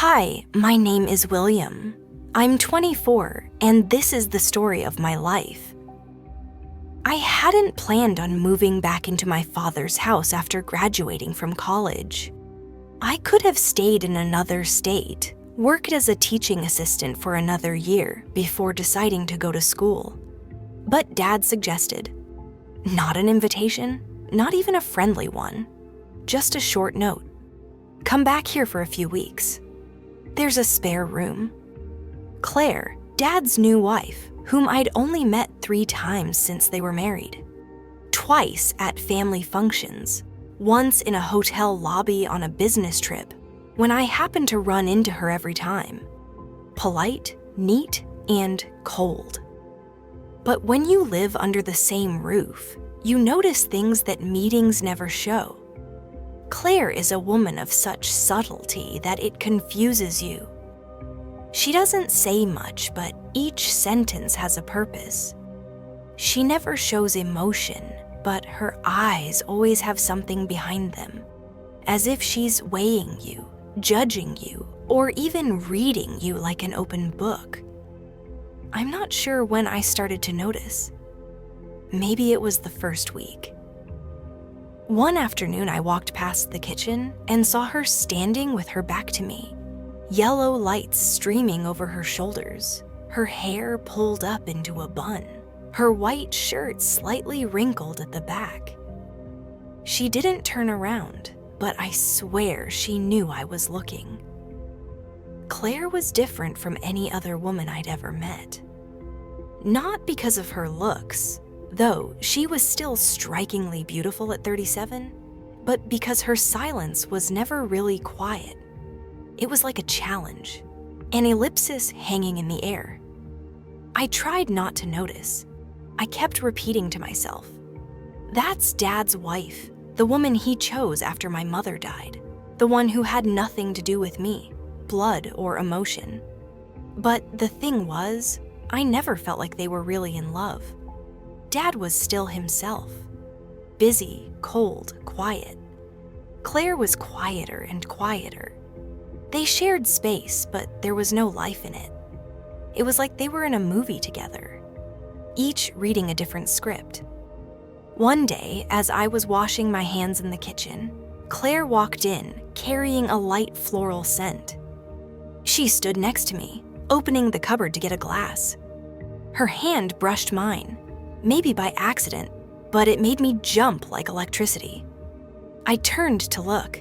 Hi, my name is William. I'm 24, and this is the story of my life. I hadn't planned on moving back into my father's house after graduating from college. I could have stayed in another state, worked as a teaching assistant for another year before deciding to go to school. But Dad suggested, not an invitation, not even a friendly one, just a short note. Come back here for a few weeks. There's a spare room. Claire, Dad's new wife, whom I'd only met 3 times since they were married. Twice at family functions, once in a hotel lobby on a business trip, when I happened to run into her every time. Polite, neat, and cold. But when you live under the same roof, you notice things that meetings never show. Claire is a woman of such subtlety that it confuses you. She doesn't say much, but each sentence has a purpose. She never shows emotion, but her eyes always have something behind them, as if she's weighing you, judging you, or even reading you like an open book. I'm not sure when I started to notice. Maybe it was the first week. One afternoon, I walked past the kitchen and saw her standing with her back to me, yellow lights streaming over her shoulders, her hair pulled up into a bun, her white shirt slightly wrinkled at the back. She didn't turn around, but I swear she knew I was looking. Claire was different from any other woman I'd ever met. Not because of her looks, though she was still strikingly beautiful at 37, but because her silence was never really quiet. It was like a challenge, an ellipsis hanging in the air. I tried not to notice. I kept repeating to myself, that's Dad's wife, the woman he chose after my mother died, the one who had nothing to do with me, blood or emotion. But the thing was, I never felt like they were really in love. Dad was still himself. Busy, cold, quiet. Claire was quieter and quieter. They shared space, but there was no life in it. It was like they were in a movie together, each reading a different script. One day, as I was washing my hands in the kitchen, Claire walked in, carrying a light floral scent. She stood next to me, opening the cupboard to get a glass. Her hand brushed mine. Maybe by accident, but it made me jump like electricity. I turned to look.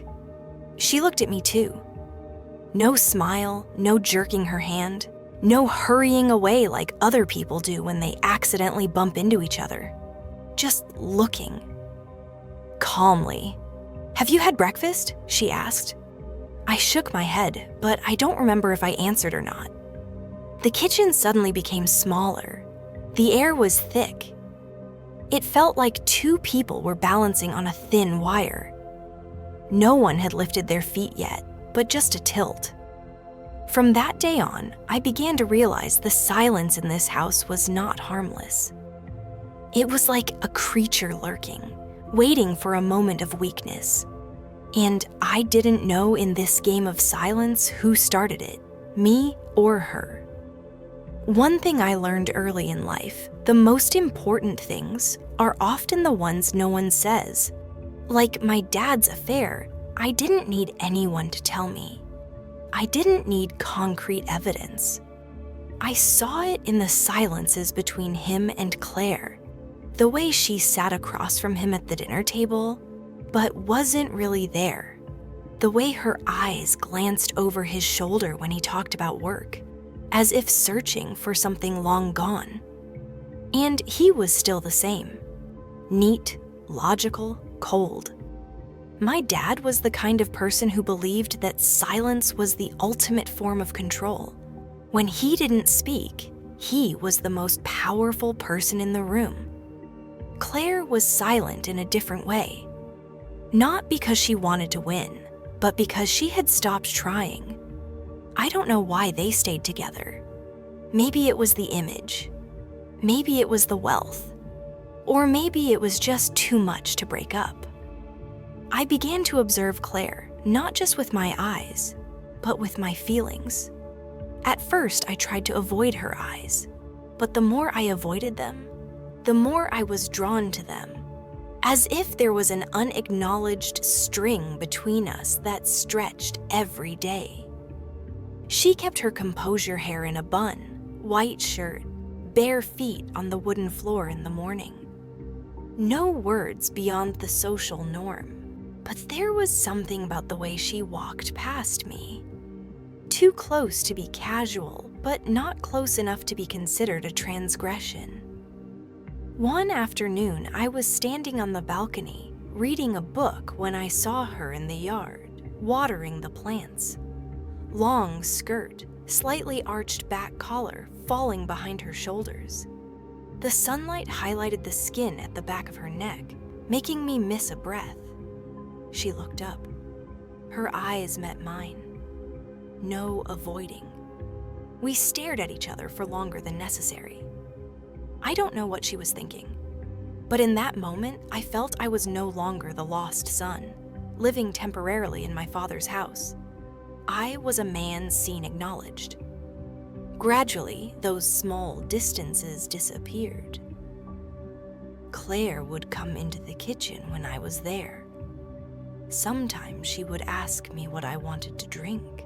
She looked at me too. No smile, no jerking her hand, no hurrying away like other people do when they accidentally bump into each other. Just looking. Calmly. "Have you had breakfast?" she asked. I shook my head, but I don't remember if I answered or not. The kitchen suddenly became smaller. The air was thick. It felt like 2 people were balancing on a thin wire. No one had lifted their feet yet, but just a tilt. From that day on, I began to realize the silence in this house was not harmless. It was like a creature lurking, waiting for a moment of weakness. And I didn't know in this game of silence who started it, me or her. One thing I learned early in life, the most important things are often the ones no one says. Like my dad's affair, I didn't need anyone to tell me. I didn't need concrete evidence. I saw it in the silences between him and Claire, the way she sat across from him at the dinner table, but wasn't really there, the way her eyes glanced over his shoulder when he talked about work, as if searching for something long gone. And he was still the same. Neat, logical, cold. My dad was the kind of person who believed that silence was the ultimate form of control. When he didn't speak, he was the most powerful person in the room. Claire was silent in a different way. Not because she wanted to win, but because she had stopped trying. I don't know why they stayed together. Maybe it was the image. Maybe it was the wealth. Or maybe it was just too much to break up. I began to observe Claire, not just with my eyes, but with my feelings. At first, I tried to avoid her eyes, but the more I avoided them, the more I was drawn to them, as if there was an unacknowledged string between us that stretched every day. She kept her composure hair in a bun, white shirt, bare feet on the wooden floor in the morning. No words beyond the social norm, but there was something about the way she walked past me. Too close to be casual, but not close enough to be considered a transgression. One afternoon, I was standing on the balcony, reading a book when I saw her in the yard, watering the plants. Long skirt, slightly arched back collar falling behind her shoulders. The sunlight highlighted the skin at the back of her neck, making me miss a breath. She looked up. Her eyes met mine. No avoiding. We stared at each other for longer than necessary. I don't know what she was thinking, but in that moment, I felt I was no longer the lost son, living temporarily in my father's house. I was a man seen acknowledged. Gradually, those small distances disappeared. Claire would come into the kitchen when I was there. Sometimes she would ask me what I wanted to drink.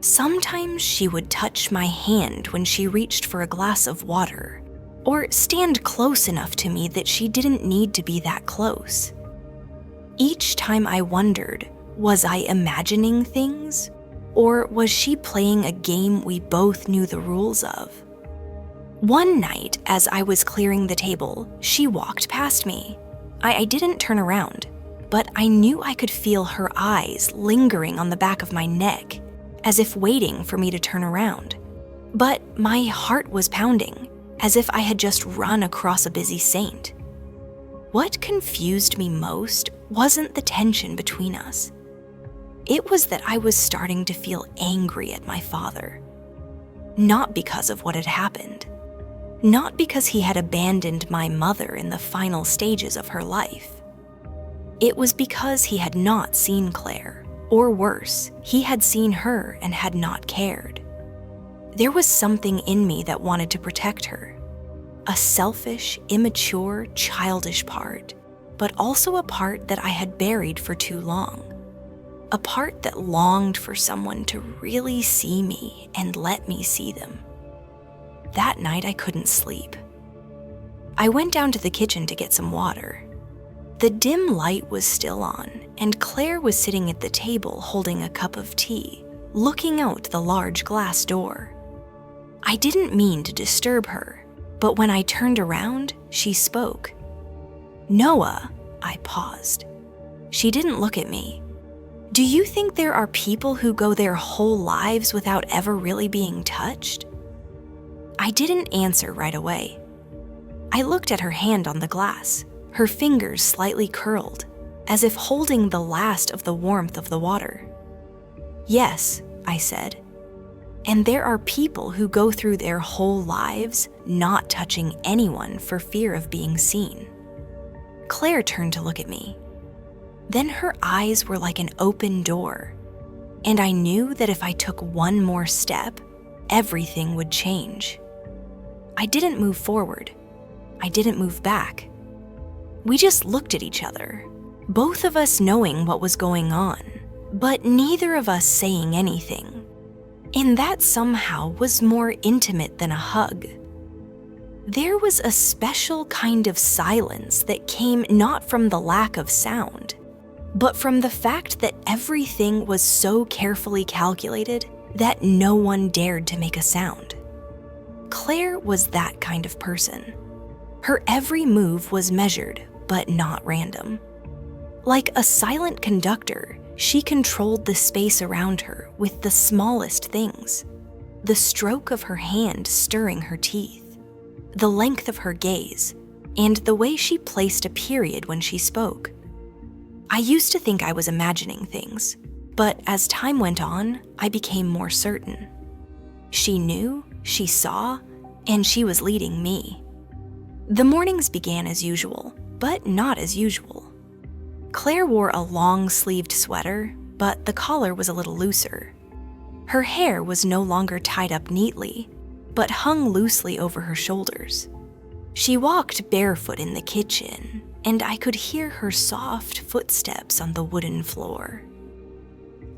Sometimes she would touch my hand when she reached for a glass of water, or stand close enough to me that she didn't need to be that close. Each time I wondered, was I imagining things? Or was she playing a game we both knew the rules of? One night, as I was clearing the table, she walked past me. I didn't turn around, but I knew I could feel her eyes lingering on the back of my neck, as if waiting for me to turn around. But my heart was pounding, as if I had just run across a busy saint. What confused me most wasn't the tension between us. It was that I was starting to feel angry at my father. Not because of what had happened. Not because he had abandoned my mother in the final stages of her life. It was because he had not seen Claire, or worse, he had seen her and had not cared. There was something in me that wanted to protect her. A selfish, immature, childish part, but also a part that I had buried for too long. A part that longed for someone to really see me and let me see them. That night I couldn't sleep. I went down to the kitchen to get some water. The dim light was still on, and Claire was sitting at the table holding a cup of tea, looking out the large glass door. I didn't mean to disturb her, but when I turned around, she spoke. "Noah," I paused. She didn't look at me. "Do you think there are people who go their whole lives without ever really being touched?" I didn't answer right away. I looked at her hand on the glass, her fingers slightly curled, as if holding the last of the warmth of the water. "Yes," I said. "And there are people who go through their whole lives not touching anyone for fear of being seen." Claire turned to look at me. Then her eyes were like an open door, and I knew that if I took one more step, everything would change. I didn't move forward. I didn't move back. We just looked at each other, both of us knowing what was going on, but neither of us saying anything. And that somehow was more intimate than a hug. There was a special kind of silence that came not from the lack of sound, but from the fact that everything was so carefully calculated that no one dared to make a sound. Claire was that kind of person. Her every move was measured, but not random. Like a silent conductor, she controlled the space around her with the smallest things. The stroke of her hand stirring her teeth, the length of her gaze, and the way she placed a period when she spoke. I used to think I was imagining things, but as time went on, I became more certain. She knew, she saw, and she was leading me. The mornings began as usual, but not as usual. Claire wore a long-sleeved sweater, but the collar was a little looser. Her hair was no longer tied up neatly, but hung loosely over her shoulders. She walked barefoot in the kitchen, and I could hear her soft footsteps on the wooden floor,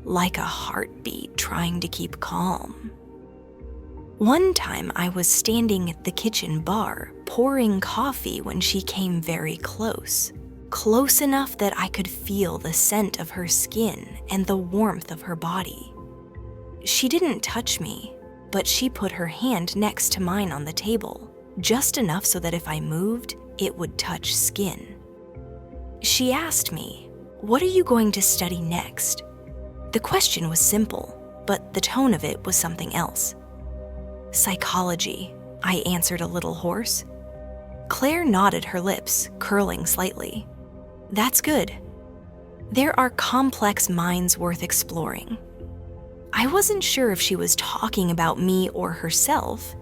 like a heartbeat trying to keep calm. One time I was standing at the kitchen bar, pouring coffee when she came very close enough that I could feel the scent of her skin and the warmth of her body. She didn't touch me, but she put her hand next to mine on the table, just enough so that if I moved, it would touch skin. She asked me, "What are you going to study next?" The question was simple, but the tone of it was something else. "Psychology," I answered a little hoarse. Claire nodded her lips, curling slightly. "That's good. There are complex minds worth exploring." I wasn't sure if she was talking about me or herself.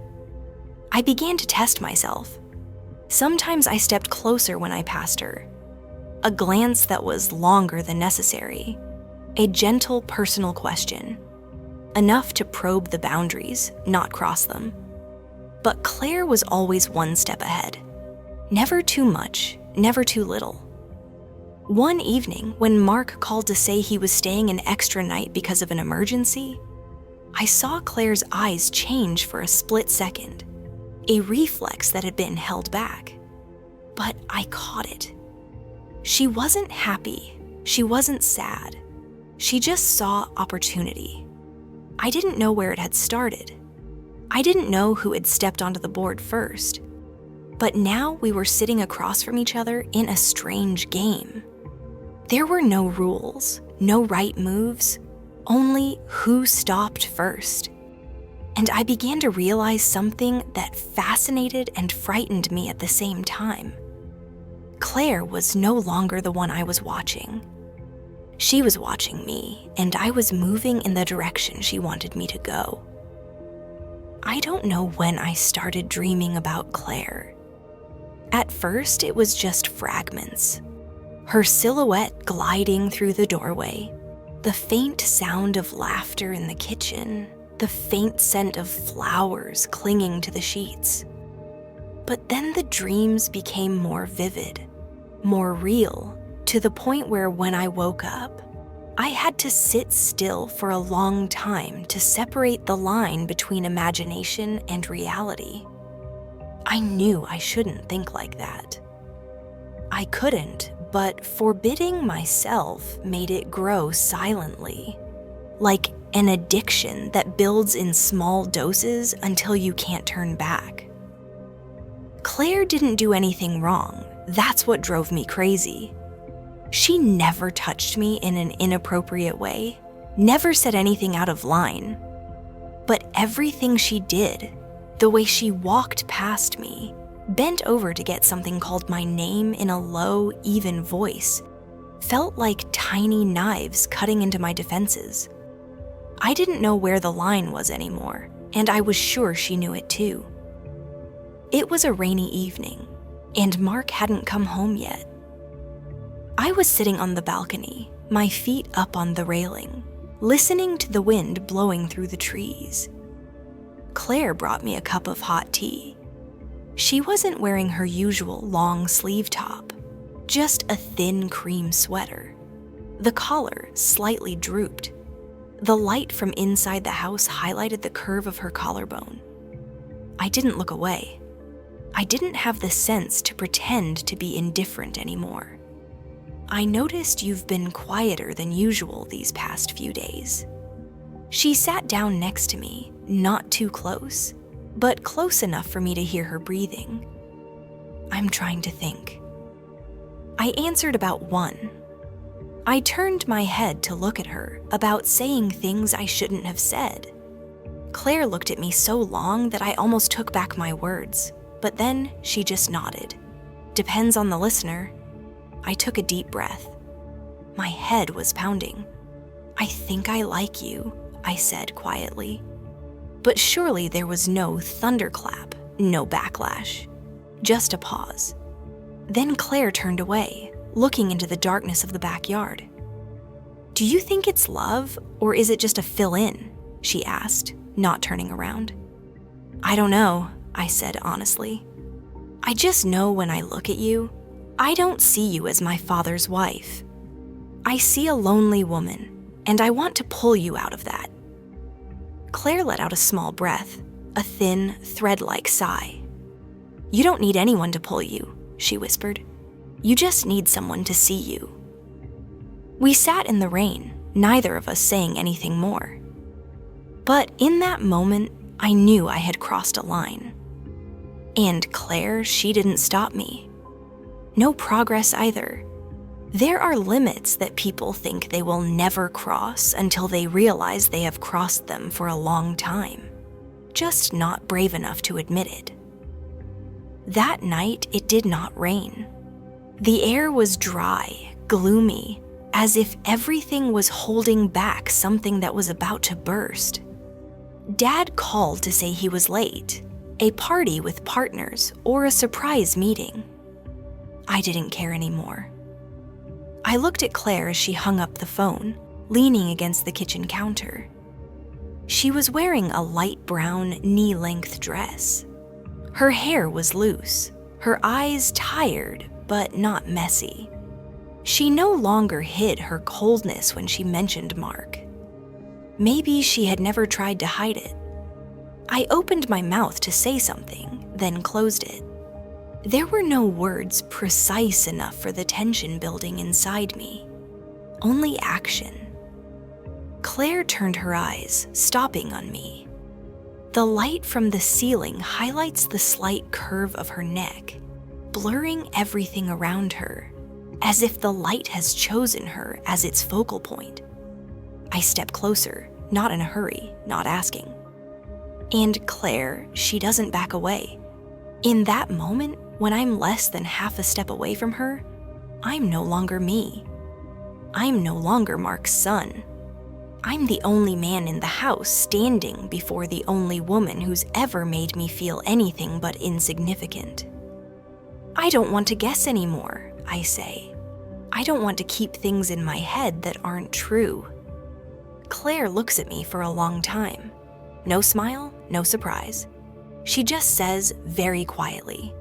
I began to test myself. Sometimes I stepped closer when I passed her. A glance that was longer than necessary. A gentle personal question. Enough to probe the boundaries, not cross them. But Claire was always one step ahead. Never too much, never too little. One evening, when Mark called to say he was staying an extra night because of an emergency, I saw Claire's eyes change for a split second, a reflex that had been held back. But I caught it. She wasn't happy. She wasn't sad. She just saw opportunity. I didn't know where it had started. I didn't know who had stepped onto the board first. But now we were sitting across from each other in a strange game. There were no rules, no right moves, only who stopped first. And I began to realize something that fascinated and frightened me at the same time. Claire was no longer the one I was watching. She was watching me, and I was moving in the direction she wanted me to go. I don't know when I started dreaming about Claire. At first, it was just fragments. Her silhouette gliding through the doorway, the faint sound of laughter in the kitchen, the faint scent of flowers clinging to the sheets. But then the dreams became more vivid, more real, to the point where when I woke up, I had to sit still for a long time to separate the line between imagination and reality. I knew I shouldn't think like that. I couldn't, but forbidding myself made it grow silently, like an addiction that builds in small doses until you can't turn back. Claire didn't do anything wrong. That's what drove me crazy. She never touched me in an inappropriate way, never said anything out of line. But everything she did, the way she walked past me, bent over to get something called my name in a low, even voice, felt like tiny knives cutting into my defenses. I didn't know where the line was anymore, and I was sure she knew it too. It was a rainy evening, and Mark hadn't come home yet. I was sitting on the balcony, my feet up on the railing, listening to the wind blowing through the trees. Claire brought me a cup of hot tea. She wasn't wearing her usual long sleeve top, just a thin cream sweater. The collar slightly drooped. The light from inside the house highlighted the curve of her collarbone. I didn't look away. I didn't have the sense to pretend to be indifferent anymore. "I noticed you've been quieter than usual these past few days." She sat down next to me, not too close, but close enough for me to hear her breathing. "I'm trying to think." I answered about one. I turned my head to look at her, about saying things I shouldn't have said. Claire looked at me so long that I almost took back my words, but then she just nodded. Depends on the listener. I took a deep breath. My head was pounding. "I think I like you," I said quietly. But surely there was no thunderclap, no backlash, just a pause. Then Claire turned away, looking into the darkness of the backyard. "Do you think it's love, or is it just a fill-in?" she asked, not turning around. I don't know, I said honestly. I just know when I look at you, I don't see you as my father's wife. I see a lonely woman, and I want to pull you out of that. Claire let out a small breath, a thin, thread-like sigh. You don't need anyone to pull you, she whispered. You just need someone to see you. We sat in the rain, neither of us saying anything more. But in that moment, I knew I had crossed a line. And Claire, she didn't stop me. No progress either. There are limits that people think they will never cross until they realize they have crossed them for a long time, just not brave enough to admit it. That night, it did not rain. The air was dry, gloomy, as if everything was holding back something that was about to burst. Dad called to say he was late, a party with partners or a surprise meeting. I didn't care anymore. I looked at Claire as she hung up the phone, leaning against the kitchen counter. She was wearing a light brown, knee-length dress. Her hair was loose, her eyes tired but not messy. She no longer hid her coldness when she mentioned Mark. Maybe she had never tried to hide it. I opened my mouth to say something, then closed it. There were no words precise enough for the tension building inside me. Only action. Claire turned her eyes, stopping on me. The light from the ceiling highlights the slight curve of her neck, blurring everything around her, as if the light has chosen her as its focal point. I step closer, not in a hurry, not asking. And Claire, she doesn't back away. In that moment, when I'm less than half a step away from her, I'm no longer me. I'm no longer Mark's son. I'm the only man in the house standing before the only woman who's ever made me feel anything but insignificant. I don't want to guess anymore, I say. I don't want to keep things in my head that aren't true. Claire looks at me for a long time. No smile, no surprise. She just says very quietly,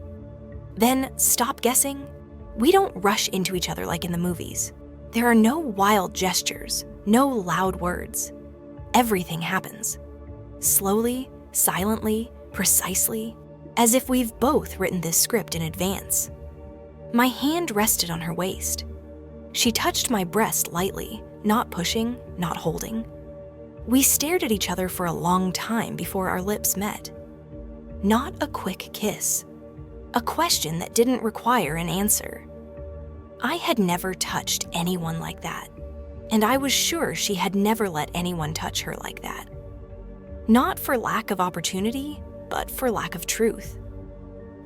"Then stop guessing. We don't rush into each other like in the movies. There are no wild gestures, no loud words. Everything happens. Slowly, silently, precisely, as if we've both written this script in advance." My hand rested on her waist. She touched my breast lightly, not pushing, not holding. We stared at each other for a long time before our lips met. Not a quick kiss. A question that didn't require an answer. I had never touched anyone like that, and I was sure she had never let anyone touch her like that. Not for lack of opportunity, but for lack of truth.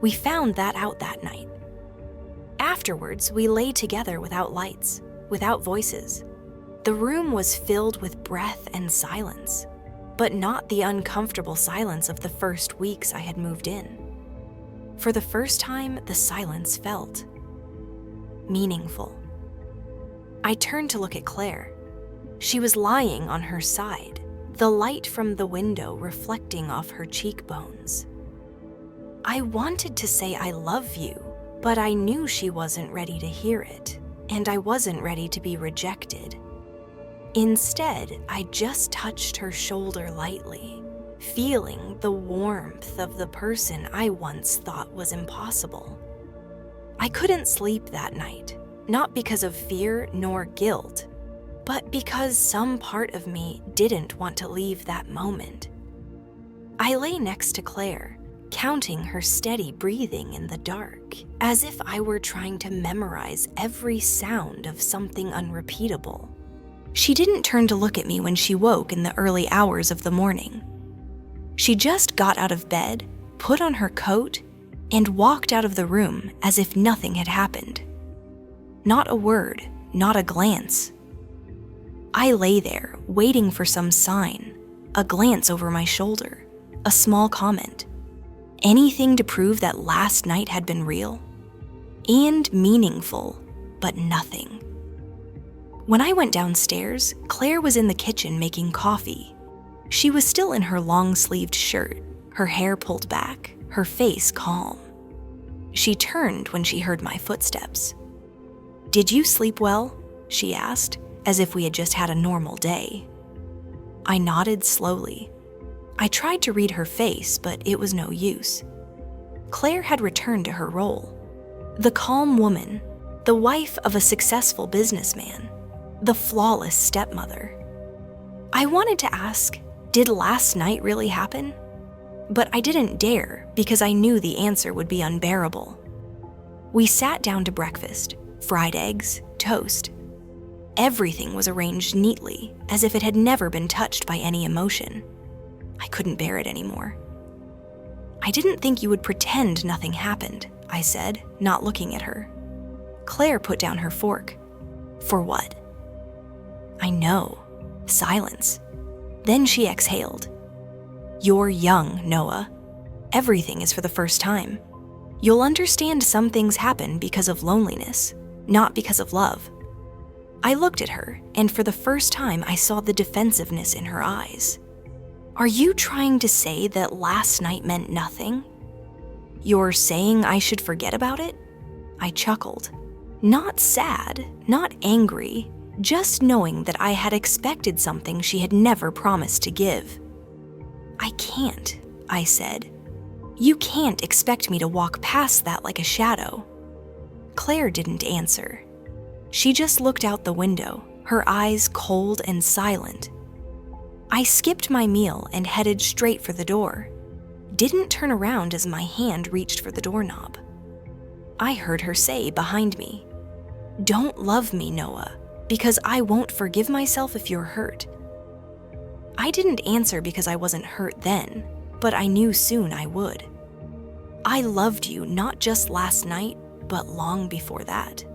We found that out that night. Afterwards, we lay together without lights, without voices. The room was filled with breath and silence, but not the uncomfortable silence of the first weeks I had moved in. For the first time, the silence felt meaningful. I turned to look at Claire. She was lying on her side, the light from the window reflecting off her cheekbones. I wanted to say I love you, but I knew she wasn't ready to hear it, and I wasn't ready to be rejected. Instead, I just touched her shoulder lightly, feeling the warmth of the person I once thought was impossible. I couldn't sleep that night, not because of fear nor guilt, but because some part of me didn't want to leave that moment. I lay next to Claire, counting her steady breathing in the dark, as if I were trying to memorize every sound of something unrepeatable. She didn't turn to look at me when she woke in the early hours of the morning. She just got out of bed, put on her coat, and walked out of the room as if nothing had happened. Not a word, not a glance. I lay there, waiting for some sign, a glance over my shoulder, a small comment. Anything to prove that last night had been real and meaningful, but nothing. When I went downstairs, Claire was in the kitchen making coffee. She was still in her long-sleeved shirt, her hair pulled back, her face calm. She turned when she heard my footsteps. "Did you sleep well?" she asked, as if we had just had a normal day. I nodded slowly. I tried to read her face, but it was no use. Claire had returned to her role. The calm woman, the wife of a successful businessman, the flawless stepmother. I wanted to ask, did last night really happen? But I didn't dare because I knew the answer would be unbearable. We sat down to breakfast, fried eggs, toast. Everything was arranged neatly, as if it had never been touched by any emotion. I couldn't bear it anymore. "I didn't think you would pretend nothing happened," I said, not looking at her. Claire put down her fork. "For what?" "I know." Silence. Then she exhaled. "You're young, Noah. Everything is for the first time. You'll understand some things happen because of loneliness, not because of love." I looked at her, and for the first time I saw the defensiveness in her eyes. "Are you trying to say that last night meant nothing? You're saying I should forget about it?" I chuckled. Not sad, not angry, just knowing that I had expected something she had never promised to give. "I can't," I said. "You can't expect me to walk past that like a shadow." Claire didn't answer. She just looked out the window, her eyes cold and silent. I skipped my meal and headed straight for the door. Didn't turn around as my hand reached for the doorknob. I heard her say behind me, "Don't love me, Noah, because I won't forgive myself if you're hurt." I didn't answer because I wasn't hurt then, but I knew soon I would. I loved you not just last night, but long before that.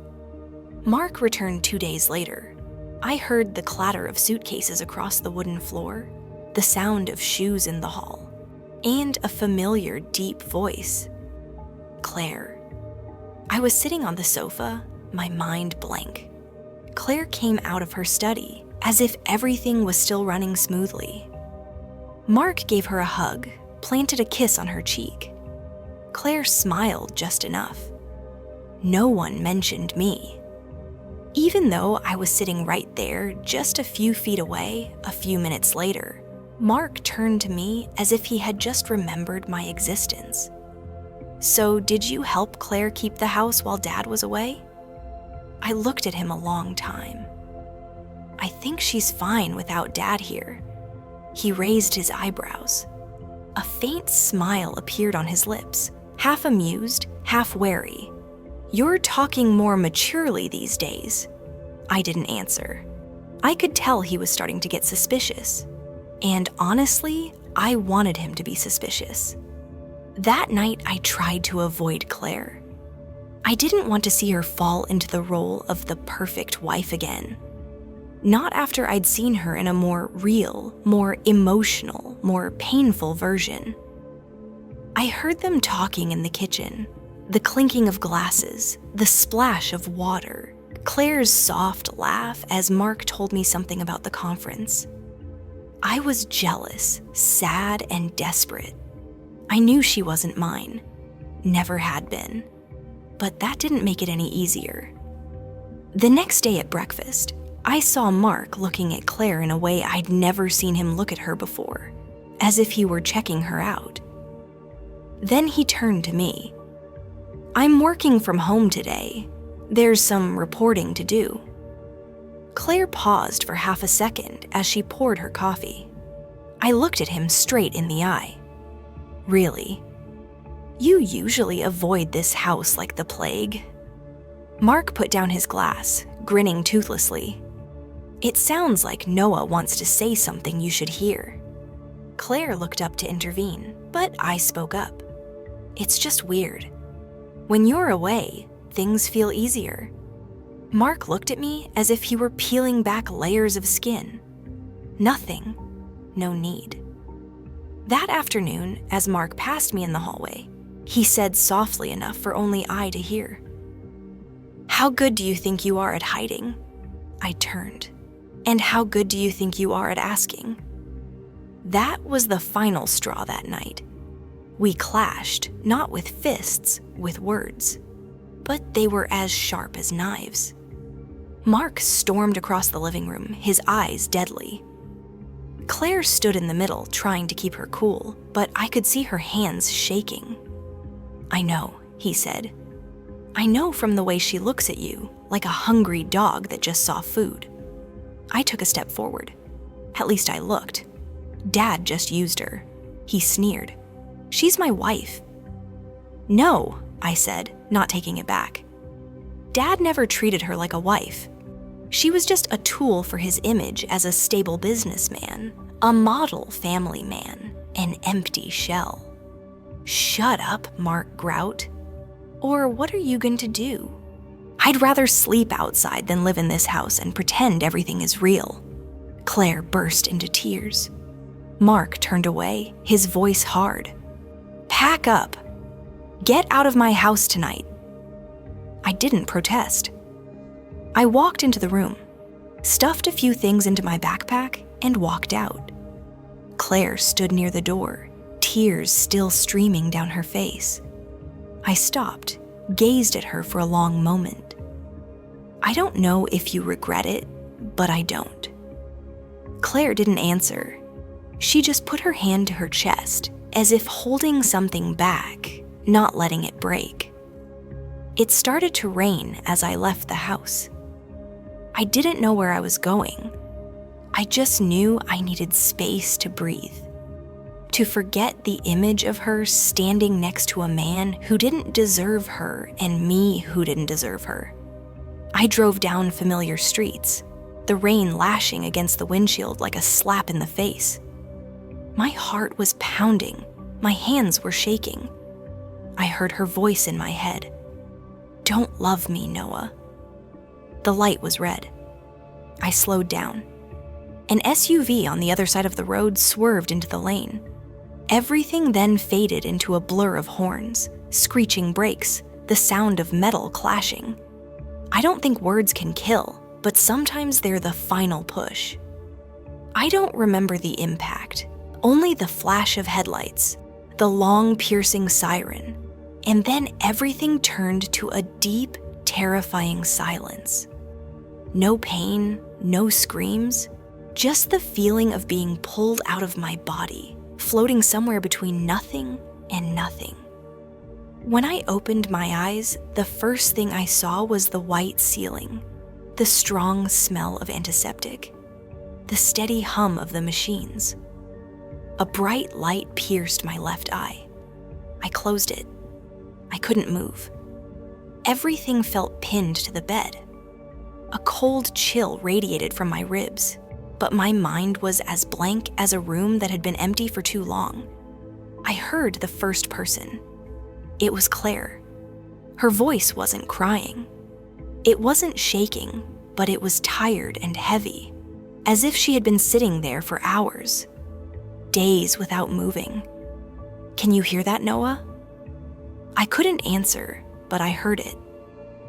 Mark returned 2 days later. I heard the clatter of suitcases across the wooden floor, the sound of shoes in the hall, and a familiar, deep voice. "Claire." I was sitting on the sofa, my mind blank. Claire came out of her study, as if everything was still running smoothly. Mark gave her a hug, planted a kiss on her cheek. Claire smiled just enough. No one mentioned me. Even though I was sitting right there, just a few feet away, a few minutes later, Mark turned to me as if he had just remembered my existence. "So did you help Claire keep the house while Dad was away?" I looked at him a long time. "I think she's fine without Dad here." He raised his eyebrows. A faint smile appeared on his lips, half amused, half wary. "You're talking more maturely these days." I didn't answer. I could tell he was starting to get suspicious. And honestly, I wanted him to be suspicious. That night, I tried to avoid Claire. I didn't want to see her fall into the role of the perfect wife again. Not after I'd seen her in a more real, more emotional, more painful version. I heard them talking in the kitchen. The clinking of glasses, the splash of water, Claire's soft laugh as Mark told me something about the conference. I was jealous, sad, and desperate. I knew she wasn't mine, never had been, but that didn't make it any easier. The next day at breakfast, I saw Mark looking at Claire in a way I'd never seen him look at her before, as if he were checking her out. Then he turned to me. "I'm working from home today. There's some reporting to do." Claire paused for half a second as she poured her coffee. I looked at him straight in the eye. "Really? You usually avoid this house like the plague." Mark put down his glass, grinning toothlessly. "It sounds like Noah wants to say something you should hear." Claire looked up to intervene, but I spoke up. "It's just weird. When you're away, things feel easier." Mark looked at me as if he were peeling back layers of skin. Nothing. No need. That afternoon, as Mark passed me in the hallway, he said softly enough for only I to hear, "How good do you think you are at hiding?" I turned. "And how good do you think you are at asking?" That was the final straw that night. We clashed, not with fists, with words. But they were as sharp as knives. Mark stormed across the living room, his eyes deadly. Claire stood in the middle, trying to keep her cool, but I could see her hands shaking. "I know," he said. "I know from the way she looks at you, like a hungry dog that just saw food." I took a step forward. At least I looked. Dad just used her. He sneered. "She's my wife." "No," I said, not taking it back. Dad never treated her like a wife. She was just a tool for his image as a stable businessman, a model family man, an empty shell. "Shut up, Mark Grout. Or what are you going to do?" "I'd rather sleep outside than live in this house and pretend everything is real." Claire burst into tears. Mark turned away, his voice hard. "Pack up. Get out of my house tonight." I didn't protest. I walked into the room, stuffed a few things into my backpack, and walked out. Claire stood near the door, tears still streaming down her face. I stopped, gazed at her for a long moment. "I don't know if you regret it, but I don't." Claire didn't answer. She just put her hand to her chest, as if holding something back, not letting it break. It started to rain as I left the house. I didn't know where I was going. I just knew I needed space to breathe, to forget the image of her standing next to a man who didn't deserve her and me who didn't deserve her. I drove down familiar streets, the rain lashing against the windshield like a slap in the face. My heart was pounding, my hands were shaking. I heard her voice in my head. "Don't love me, Noah." The light was red. I slowed down. An SUV on the other side of the road swerved into the lane. Everything then faded into a blur of horns, screeching brakes, the sound of metal clashing. I don't think words can kill, but sometimes they're the final push. I don't remember the impact, only the flash of headlights, the long piercing siren, and then everything turned to a deep, terrifying silence. No pain, no screams, just the feeling of being pulled out of my body, floating somewhere between nothing and nothing. When I opened my eyes, the first thing I saw was the white ceiling, the strong smell of antiseptic, the steady hum of the machines. A bright light pierced my left eye. I closed it. I couldn't move. Everything felt pinned to the bed. A cold chill radiated from my ribs, but my mind was as blank as a room that had been empty for too long. I heard the first person. It was Claire. Her voice wasn't crying. It wasn't shaking, but it was tired and heavy, as if she had been sitting there for hours, days without moving. "Can you hear that, Noah?" I couldn't answer, but I heard it.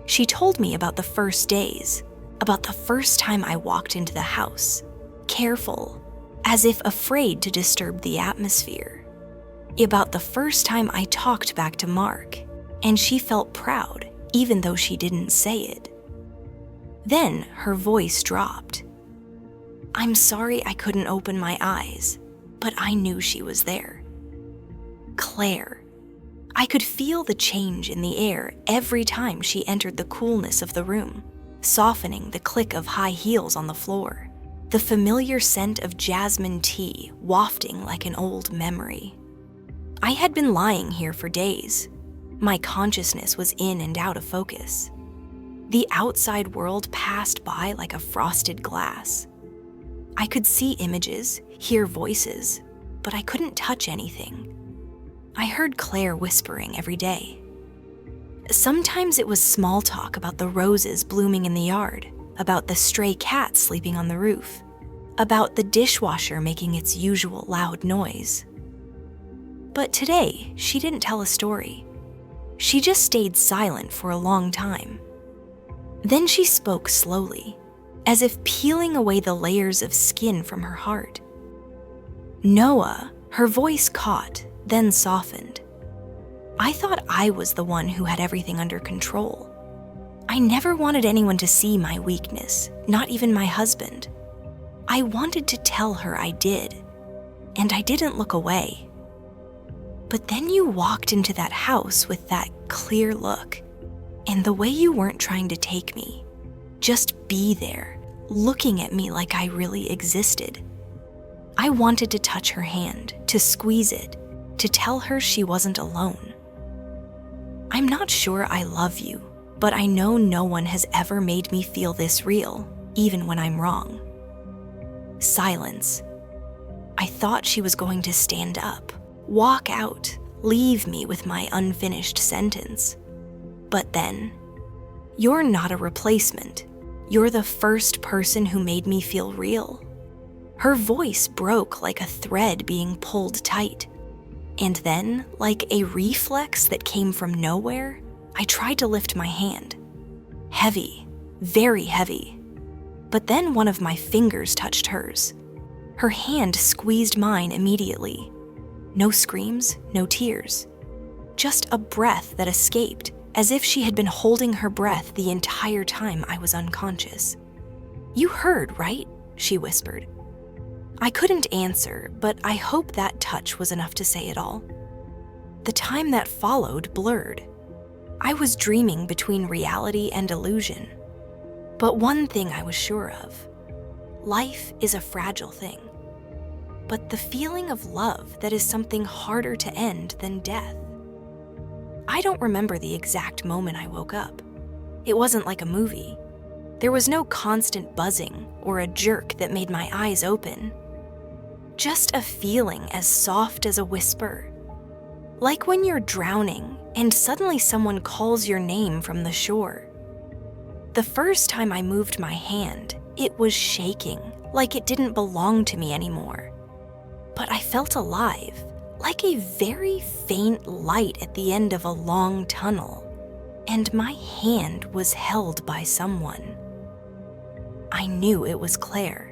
She told me about the first days, about the first time I walked into the house, careful, as if afraid to disturb the atmosphere. About the first time I talked back to Mark, and she felt proud, even though she didn't say it. Then her voice dropped. "I'm sorry I couldn't open my eyes, but I knew she was there." Claire. I could feel the change in the air every time she entered the coolness of the room, softening the click of high heels on the floor, the familiar scent of jasmine tea wafting like an old memory. I had been lying here for days. My consciousness was in and out of focus. The outside world passed by like a frosted glass. I could see images, hear voices, but I couldn't touch anything. I heard Claire whispering every day. Sometimes it was small talk about the roses blooming in the yard, about the stray cat sleeping on the roof, about the dishwasher making its usual loud noise. But today, she didn't tell a story. She just stayed silent for a long time. Then she spoke slowly, as if peeling away the layers of skin from her heart. Noah, her voice caught, then softened. I thought I was the one who had everything under control. I never wanted anyone to see my weakness, not even my husband. I wanted to tell her I did, and I didn't look away. But then you walked into that house with that clear look, and the way you weren't trying to take me, just be there, looking at me like I really existed. I wanted to touch her hand, to squeeze it, to tell her she wasn't alone. I'm not sure I love you, but I know no one has ever made me feel this real, even when I'm wrong. Silence. I thought she was going to stand up, walk out, leave me with my unfinished sentence. But then, you're not a replacement. You're the first person who made me feel real. Her voice broke like a thread being pulled tight. And then, like a reflex that came from nowhere, I tried to lift my hand. Heavy, very heavy. But then one of my fingers touched hers. Her hand squeezed mine immediately. No screams, no tears. Just a breath that escaped, as if she had been holding her breath the entire time I was unconscious. "You heard, right?" she whispered. I couldn't answer, but I hope that touch was enough to say it all. The time that followed blurred. I was dreaming between reality and illusion. But one thing I was sure of. Life is a fragile thing. But the feeling of love that is something harder to end than death. I don't remember the exact moment I woke up. It wasn't like a movie. There was no constant buzzing or a jerk that made my eyes open. Just a feeling as soft as a whisper. Like when you're drowning and suddenly someone calls your name from the shore. The first time I moved my hand, it was shaking, like it didn't belong to me anymore. But I felt alive, like a very faint light at the end of a long tunnel, and my hand was held by someone. I knew it was Claire.